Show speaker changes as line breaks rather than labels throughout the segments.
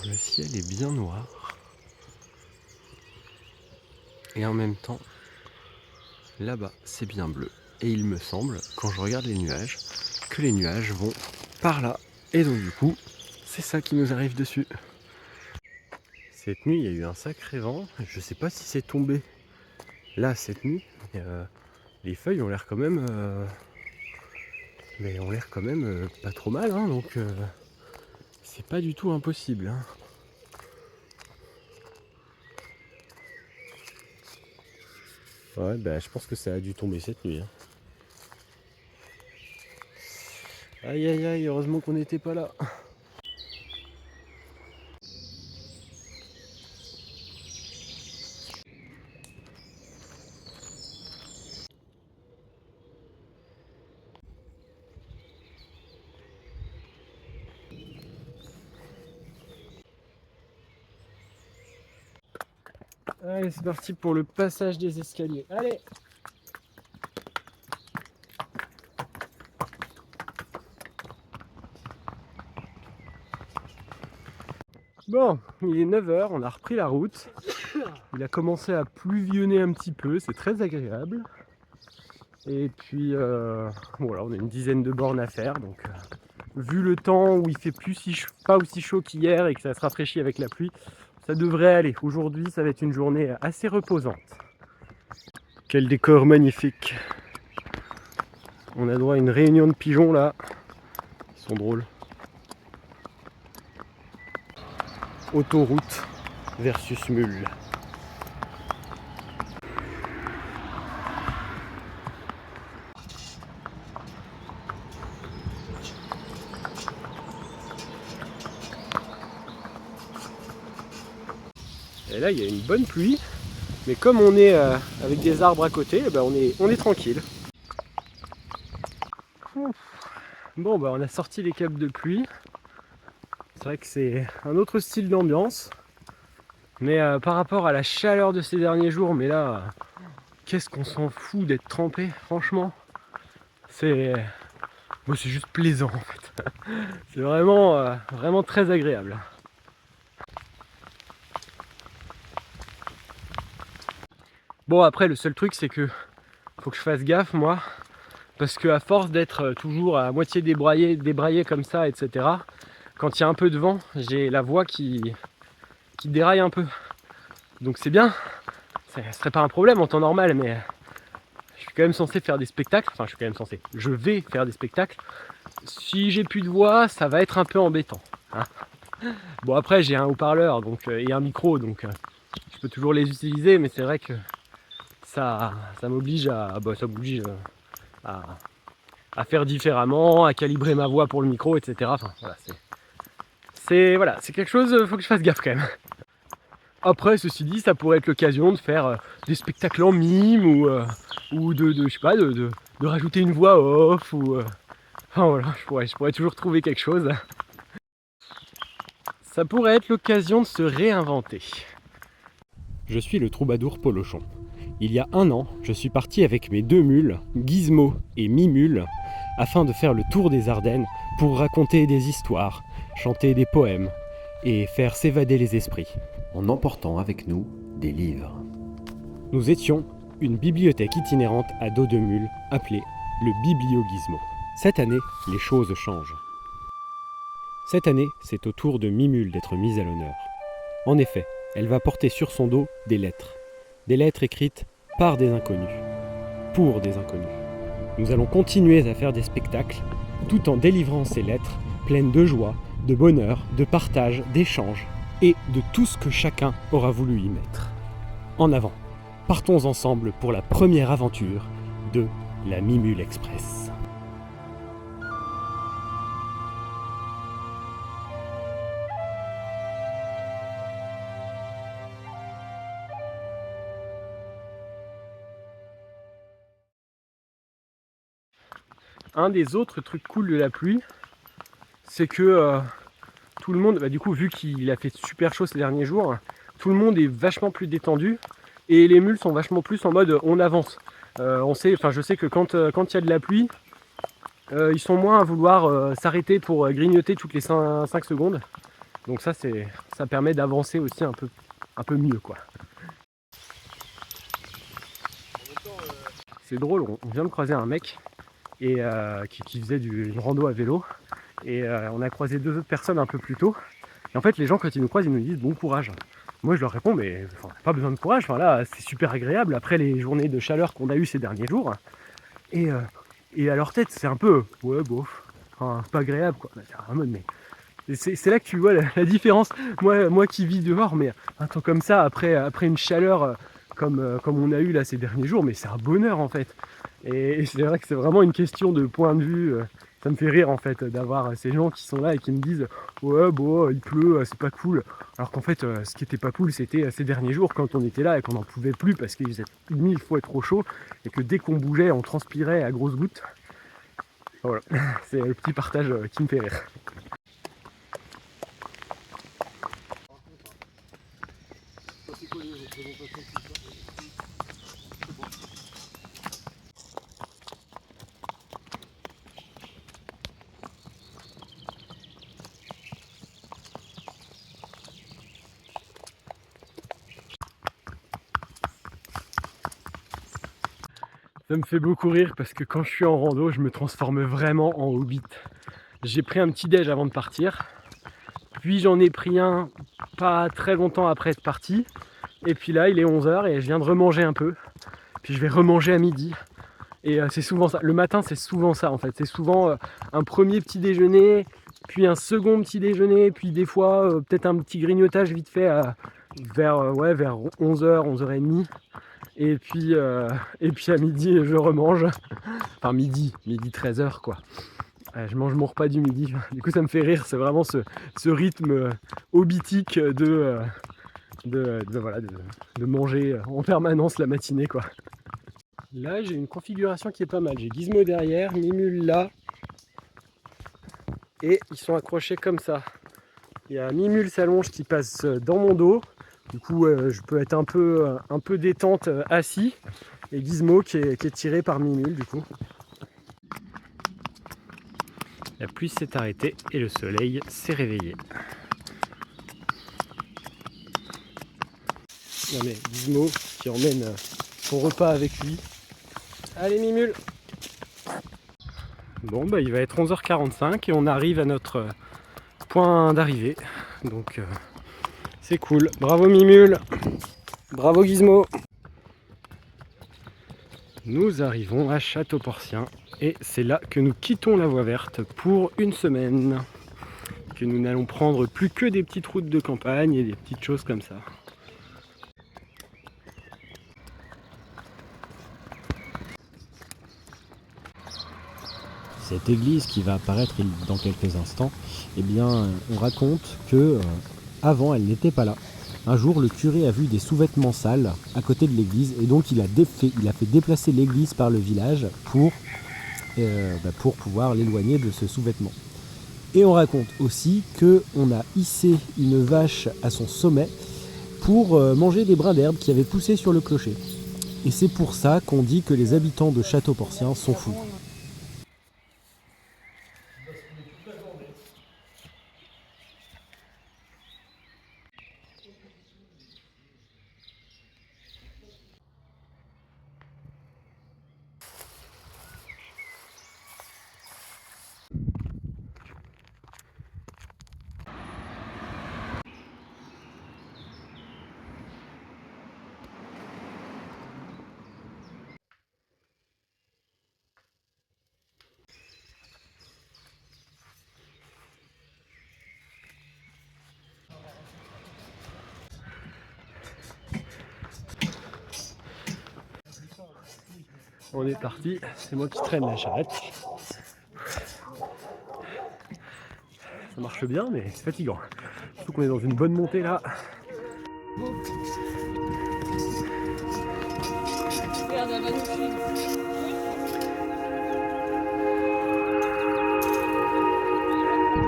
Le ciel est bien noir. Et en même temps, là-bas, c'est bien bleu. Et il me semble, quand je regarde les nuages, que les nuages vont par là. Et donc du coup, c'est ça qui nous arrive dessus. Cette nuit, il y a eu un sacré vent. Je sais pas si c'est tombé là cette nuit. Mais, les feuilles ont l'air quand même, pas trop mal. Hein, donc c'est pas du tout impossible. Hein. Ouais, bah, je pense que ça a dû tomber cette nuit. Hein. Aïe aïe aïe, heureusement qu'on n'était pas là. Allez, c'est parti pour le passage des escaliers. Allez! Bon, il est 9 h, on a repris la route. Il a commencé à pluvionner un petit peu, c'est très agréable. Et puis, voilà, on a une dizaine de bornes à faire. Donc, vu le temps où il fait pas aussi chaud qu'hier et que ça se rafraîchit avec la pluie, ça devrait aller. Aujourd'hui, ça va être une journée assez reposante. Quel décor magnifique! On a droit à une réunion de pigeons là. Ils sont drôles. Autoroute versus mule. Et là, il y a une bonne pluie. Mais comme on est avec des arbres à côté, eh ben on est tranquille. Bon, bah on a sorti les capes de pluie. C'est vrai que c'est un autre style d'ambiance. Mais par rapport à la chaleur de ces derniers jours, mais là, qu'est-ce qu'on s'en fout d'être trempé, franchement. C'est juste plaisant en fait. C'est vraiment très agréable. Bon, après, le seul truc, c'est que faut que je fasse gaffe, moi, parce que à force d'être toujours à moitié débraillé comme ça, etc., quand il y a un peu de vent, j'ai la voix qui déraille un peu. Donc c'est bien, ce serait pas un problème en temps normal, mais je suis quand même censé faire des spectacles. Enfin, je vais faire des spectacles. Si j'ai plus de voix, ça va être un peu embêtant. Hein. Bon, après, j'ai un haut-parleur et un micro, donc je peux toujours les utiliser, mais c'est vrai que ça m'oblige à faire différemment, à calibrer ma voix pour le micro, etc. Enfin, voilà, c'est quelque chose, faut que je fasse gaffe quand même. Après, ceci dit, ça pourrait être l'occasion de faire des spectacles en mime ou je sais pas, de rajouter une voix off ou enfin voilà, je pourrais toujours trouver quelque chose. Ça pourrait être l'occasion de se réinventer. Je suis le troubadour Polochon. Il y a 1 an, je suis parti avec mes 2 mules, Gizmo et Mimule, afin de faire le tour des Ardennes pour raconter des histoires, chanter des poèmes et faire s'évader les esprits, en emportant avec nous des livres. Nous étions une bibliothèque itinérante à dos de mule appelée le Biblio-Gizmo. Cette année, les choses changent. Cette année, c'est au tour de Mimule d'être mise à l'honneur. En effet, elle va porter sur son dos des lettres. Des lettres écrites par des inconnus, pour des inconnus. Nous allons continuer à faire des spectacles, tout en délivrant ces lettres pleines de joie, de bonheur, de partage, d'échange, et de tout ce que chacun aura voulu y mettre. En avant, partons ensemble pour la première aventure de la Mimule Express. Un des autres trucs cool de la pluie, c'est que tout le monde, du coup, vu qu'il a fait super chaud ces derniers jours, tout le monde est vachement plus détendu et les mules sont vachement plus en mode on avance. Je sais que quand il y a de la pluie, ils sont moins à vouloir s'arrêter pour grignoter toutes les 5 secondes. Donc ça permet d'avancer aussi un peu mieux, quoi. C'est drôle, on vient de croiser un mec et, qui faisait une rando à vélo. Et on a croisé 2 autres personnes un peu plus tôt. Et en fait, les gens, quand ils nous croisent, ils nous disent bon courage. Moi, je leur réponds, mais pas besoin de courage. Enfin, là, c'est super agréable après les journées de chaleur qu'on a eues ces derniers jours. Et à leur tête, c'est un peu ouais, bof, enfin, pas agréable, quoi. C'est un mode, mais c'est là que tu vois la différence. Moi qui vis dehors, mais un temps comme ça, après une chaleur comme on a eu là ces derniers jours, mais c'est un bonheur en fait. Et c'est vrai que c'est vraiment une question de point de vue. Ça me fait rire en fait d'avoir ces gens qui sont là et qui me disent ouais bon il pleut, c'est pas cool. Alors qu'en fait ce qui était pas cool c'était ces derniers jours quand on était là et qu'on n'en pouvait plus parce qu'il faisait 1000 fois trop chaud et que dès qu'on bougeait on transpirait à grosses gouttes. Voilà, c'est le petit partage qui me fait rire. Ça me fait beaucoup rire parce que quand je suis en rando, je me transforme vraiment en hobbit. J'ai pris un petit déj avant de partir, puis j'en ai pris un pas très longtemps après être parti, et puis là il est 11h et je viens de remanger un peu, puis je vais remanger à midi. Et c'est souvent ça, le matin c'est souvent ça en fait, c'est souvent un premier petit déjeuner, puis un second petit déjeuner, puis des fois peut-être un petit grignotage vite fait vers 11h, 11h30. Et puis à midi je remange, enfin midi 13h quoi. Je mange mon repas du midi, du coup ça me fait rire, c'est vraiment ce rythme hobbitique de manger en permanence la matinée quoi. Là j'ai une configuration qui est pas mal, j'ai Gizmo derrière, Mimule là, et ils sont accrochés comme ça. Il y a Mimule s'allonge qui passe dans mon dos, du coup je peux être un peu détente assis, et Gizmo qui est tiré par Mimule du coup. La pluie s'est arrêtée et le soleil s'est réveillé. Non mais Gizmo qui emmène son repas avec lui. Allez Mimule. Bon bah il va être 11h45 et on arrive à notre point d'arrivée. Donc c'est cool. Bravo Mimule. Bravo Gizmo. Nous arrivons à Château-Porcien et c'est là que nous quittons la voie verte pour une semaine. Que nous n'allons prendre plus que des petites routes de campagne et des petites choses comme ça.
Cette église qui va apparaître dans quelques instants, eh bien, on raconte que avant elle n'était pas là. Un jour, le curé a vu des sous-vêtements sales à côté de l'église et donc il a fait déplacer l'église par le village pour pouvoir l'éloigner de ce sous-vêtement. Et on raconte aussi qu'on a hissé une vache à son sommet pour manger des brins d'herbe qui avaient poussé sur le clocher. Et c'est pour ça qu'on dit que les habitants de Château-Porcien sont fous.
On est parti, c'est moi qui traîne la charrette. Ça marche bien mais c'est fatigant. Surtout qu'on est dans une bonne montée là.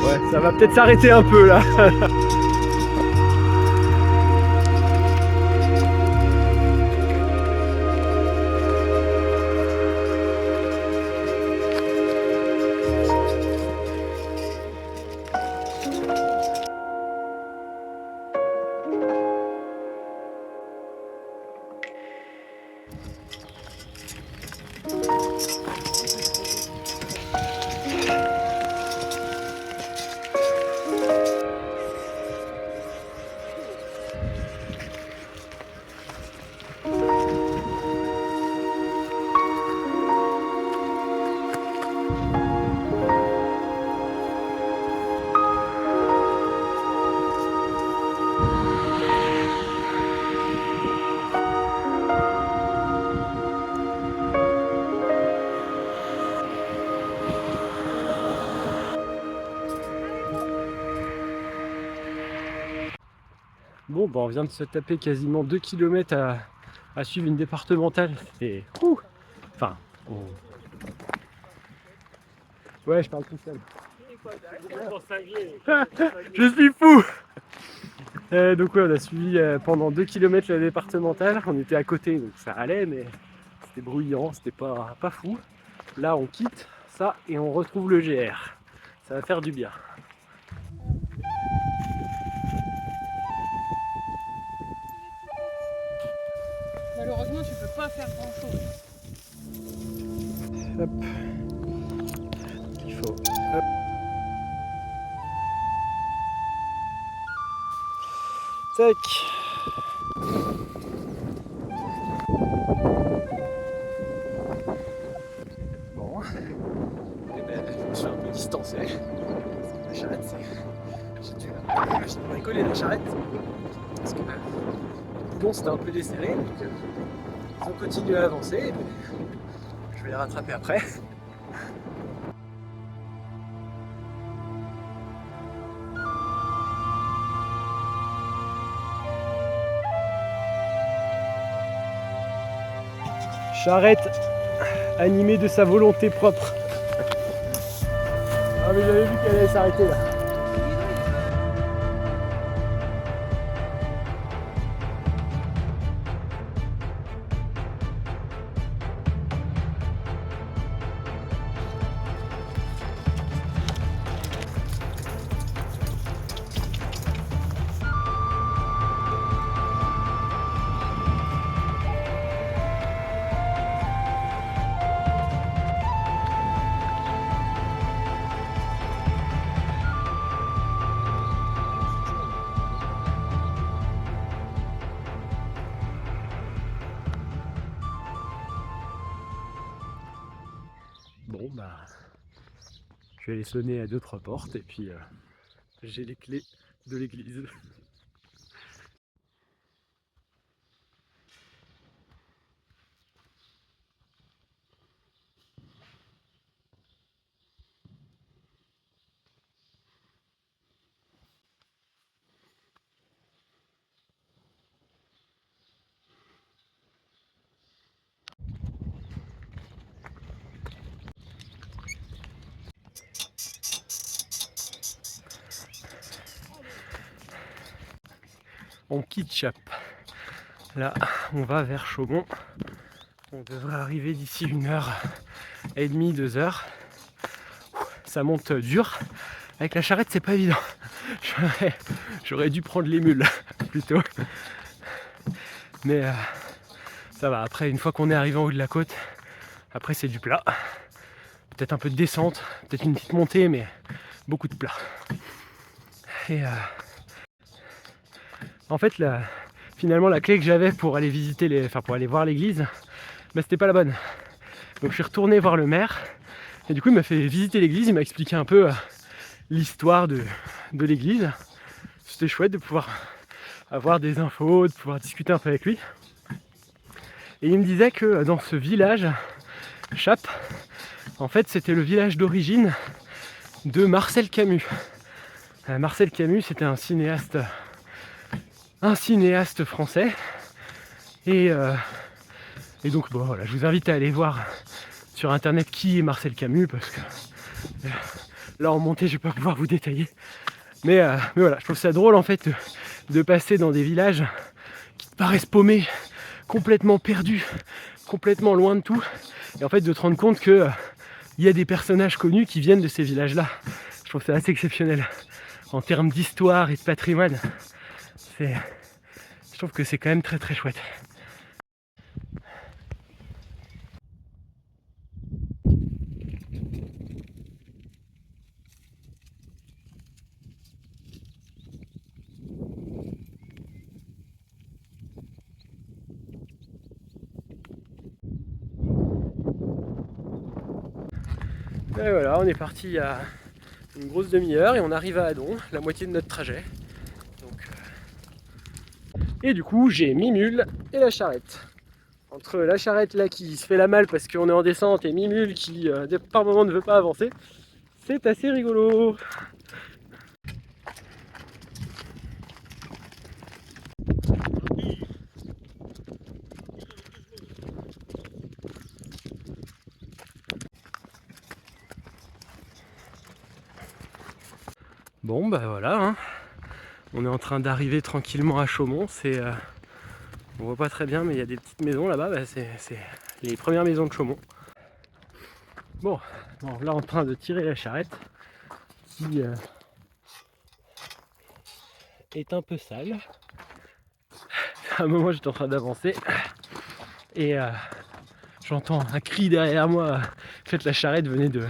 Ouais, ça va peut-être s'arrêter un peu là. Bon, bah, on vient de se taper quasiment 2 km à suivre une départementale. Et enfin, ouais, je parle tout seul. Je suis fou. Donc ouais, on a suivi pendant 2 km la départementale. On était à côté, donc ça allait, mais c'était bruyant, c'était pas fou. Là, on quitte ça et on retrouve le GR. Ça va faire du bien.
Malheureusement, tu peux pas faire grand chose.
Hop. Il faut. Hop. Tac. Bon. Et ben, je me suis un peu distancé. La charrette, j'ai dû bricoler la charrette. Parce que le boulon c'était un peu desserré. Donc ils ont continué à avancer. Et puis, je vais les rattraper après. Charrette animée de sa volonté propre. Ah mais j'avais vu qu'elle allait s'arrêter là. Bon bah, je vais aller sonner à 2-3 portes et puis j'ai les clés de l'église. On quitte Chap. Là, on va vers Chaumont. On devrait arriver d'ici 1h30, 2h. Ça monte dur. Avec la charrette, c'est pas évident. J'aurais dû prendre les mules plutôt. Mais ça va. Après, une fois qu'on est arrivé en haut de la côte, après c'est du plat. Peut-être un peu de descente, peut-être une petite montée, mais beaucoup de plat. Et en fait, finalement, la clé que j'avais pour aller visiter pour aller voir l'église, bah, c'était pas la bonne. Donc je suis retourné voir le maire. Et du coup, il m'a fait visiter l'église. Il m'a expliqué un peu l'histoire de l'église. C'était chouette de pouvoir avoir des infos, de pouvoir discuter un peu avec lui. Et il me disait que dans ce village, Chap, en fait, c'était le village d'origine de Marcel Camus. Marcel Camus, c'était un cinéaste français. Et donc, bon, voilà, je vous invite à aller voir sur internet qui est Marcel Camus, parce que là en montée, je vais pas pouvoir vous détailler. Mais voilà, je trouve ça drôle en fait de passer dans des villages qui te paraissent paumés, complètement perdus, complètement loin de tout, et en fait de te rendre compte que il y a des personnages connus qui viennent de ces villages-là. Je trouve ça assez exceptionnel en termes d'histoire et de patrimoine. Je trouve que c'est quand même très très chouette. Et voilà, on est parti il y a une grosse demi-heure et on arrive à Adon, la moitié de notre trajet. Donc, et du coup, j'ai Mimule et la charrette. Entre la charrette là qui se fait la malle parce qu'on est en descente et Mimule qui par moment ne veut pas avancer, c'est assez rigolo. Bon bah voilà, hein. On est en train d'arriver tranquillement à Chaumont. On voit pas très bien mais il y a des petites maisons là-bas, bah, c'est les premières maisons de Chaumont. Bon, là en train de tirer la charrette qui est un peu sale. À un moment j'étais en train d'avancer et j'entends un cri derrière moi. En fait la charrette venait de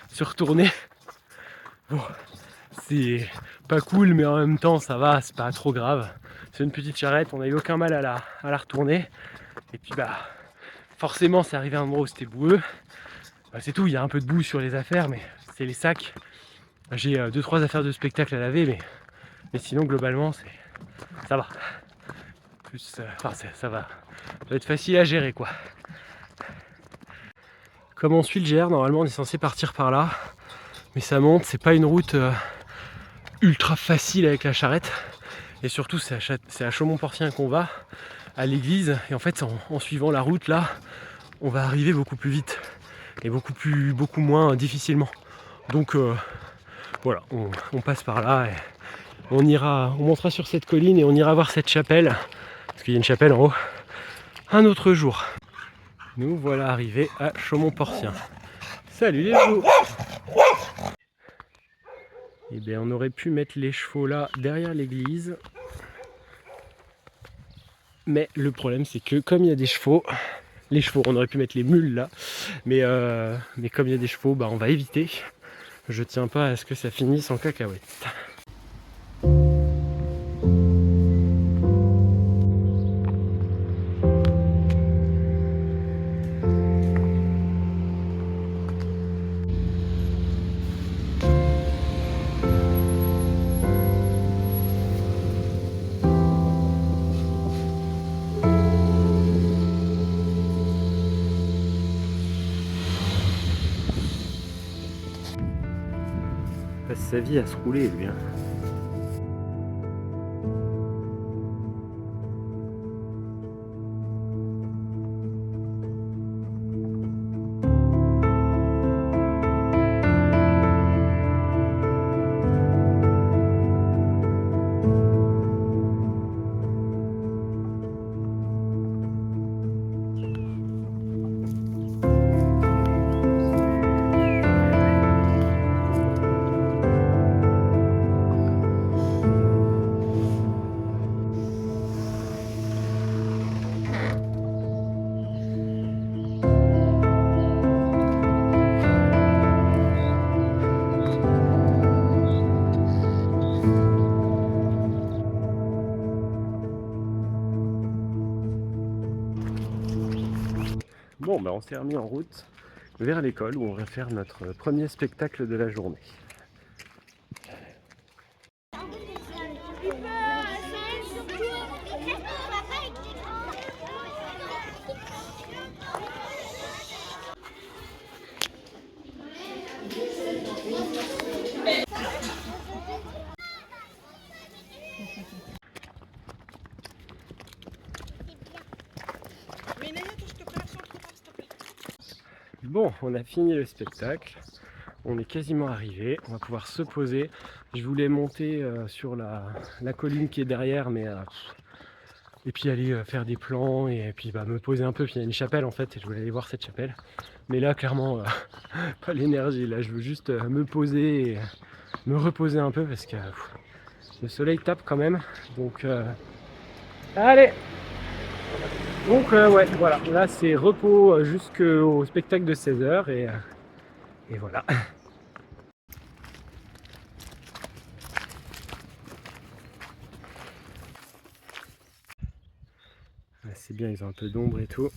se retourner. Bon, c'est pas cool mais en même temps ça va, c'est pas trop grave. C'est une petite charrette, on n'a eu aucun mal à la retourner. Et puis bah forcément c'est arrivé à un endroit où c'était boueux. Bah, c'est tout, il y a un peu de boue sur les affaires mais c'est les sacs. J'ai 2-3 affaires de spectacle à laver mais sinon globalement ça va. Plus, ça va. Ça va être facile à gérer quoi. Comme on suit le GR, normalement on est censé partir par là. Mais ça monte, c'est pas une route ultra facile avec la charrette. Et surtout c'est à Chaumont-Porcien qu'on va, à l'église. Et en fait en suivant la route là, on va arriver beaucoup plus vite. Et beaucoup moins difficilement. Donc voilà, on passe par là et on montera sur cette colline et on ira voir cette chapelle. Parce qu'il y a une chapelle en haut. Un autre jour. Nous voilà arrivés à Chaumont-Porcien. Salut les chevaux! Eh bien on aurait pu mettre les chevaux là derrière l'église. Mais le problème c'est que comme il y a des chevaux, les chevaux, on aurait pu mettre les mules là. Mais comme il y a des chevaux, bah on va éviter. Je tiens pas à ce que ça finisse en cacahuète. Passe sa vie à se rouler lui hein. Bon, bah on s'est remis en route vers l'école où on va faire notre premier spectacle de la journée. Bon, on a fini le spectacle, on est quasiment arrivé, on va pouvoir se poser. Je voulais monter sur la colline qui est derrière, mais et puis aller faire des plans et puis me poser un peu. Puis il y a une chapelle en fait, et je voulais aller voir cette chapelle. Mais là, clairement, pas l'énergie. Là, je veux juste me poser et me reposer un peu parce que le soleil tape quand même. Donc, allez! Donc ouais, voilà, là c'est repos jusqu'au spectacle de 16h et voilà. C'est bien, ils ont un peu d'ombre et tout.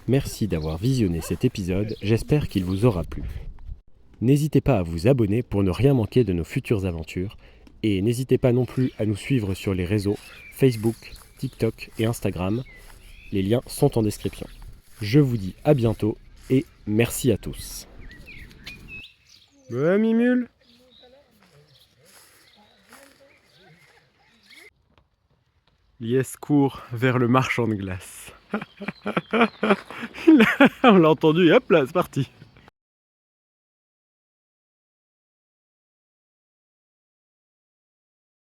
Merci d'avoir visionné cet épisode, j'espère qu'il vous aura plu. N'hésitez pas à vous abonner pour ne rien manquer de nos futures aventures, et n'hésitez pas non plus à nous suivre sur les réseaux Facebook, TikTok et Instagram. Les liens sont en description. Je vous dis à bientôt et merci à tous. Ouais, Mimule. Lies court vers le marchand de glace. On l'a entendu et hop là, c'est parti.